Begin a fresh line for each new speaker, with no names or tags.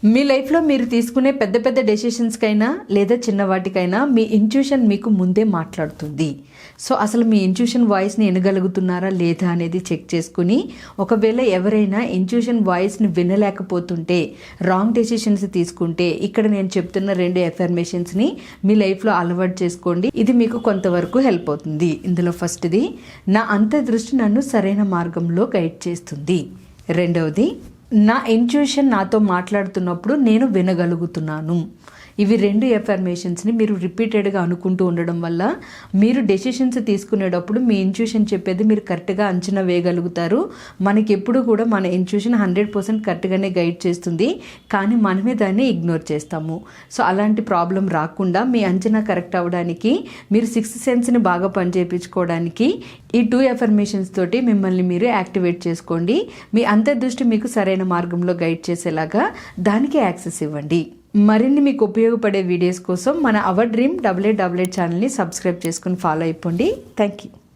మీ లైఫ్లో మీరు తీసుకునే పెద్ద పెద్ద డెసిషన్స్కైనా లేదా చిన్న వాటికైనా మీ ఇంట్యూషన్ మీకు ముందే మాట్లాడుతుంది. సో అసలు మీ ఇంట్యూషన్ వాయిస్ని వినగలుగుతున్నారా లేదా అనేది చెక్ చేసుకుని, ఒకవేళ ఎవరైనా ఇంట్యూషన్ వాయిస్ని వినలేకపోతుంటే, రాంగ్ డెసిషన్స్ తీసుకుంటే, ఇక్కడ నేను చెప్తున్న 2 ఎఫర్మేషన్స్ని మీ లైఫ్లో అలవాటు చేసుకోండి. ఇది మీకు కొంతవరకు హెల్ప్ అవుతుంది. ఇందులో ఫస్ట్ది, నా అంతర్దృష్టి నన్ను సరైన మార్గంలో గైడ్ చేస్తుంది. రెండవది, నా ఇంట్యూషన్ నాతో మాట్లాడుతున్నప్పుడు నేను వినగలుగుతున్నాను. ఇవి 2 ఎఫర్మేషన్స్ని మీరు రిపీటెడ్గా అనుకుంటూ ఉండడం వల్ల మీరు డెసిషన్స్ తీసుకునేటప్పుడు మీ ఇంట్యూషన్ చెప్పేది మీరు కరెక్ట్గా అంచనా వేయగలుగుతారు. మనకి ఎప్పుడు కూడా మన ఇంట్యూషన్ 100% కరెక్ట్గానే గైడ్ చేస్తుంది, కానీ మనమే దాన్ని ఇగ్నోర్ చేస్తాము. సో అలాంటి ప్రాబ్లం రాకుండా మీ అంచనా కరెక్ట్ అవ్వడానికి, మీరు 6th సెన్స్ని బాగా పనిచేయించుకోవడానికి ఈ 2 ఎఫర్మేషన్స్ తోటి మిమ్మల్ని మీరు యాక్టివేట్ చేసుకోండి. మీ అంతర్దృష్టి మీకు సరైన మార్గంలో గైడ్ చేసేలాగా దానికి యాక్సెస్ ఇవ్వండి. మరిన్ని మీకు ఉపయోగపడే వీడియోస్ కోసం మన అవర్ డ్రీమ్ 8888 ఛానల్ని సబ్స్క్రైబ్ చేసుకుని ఫాలో అయిపోండి. Thank you.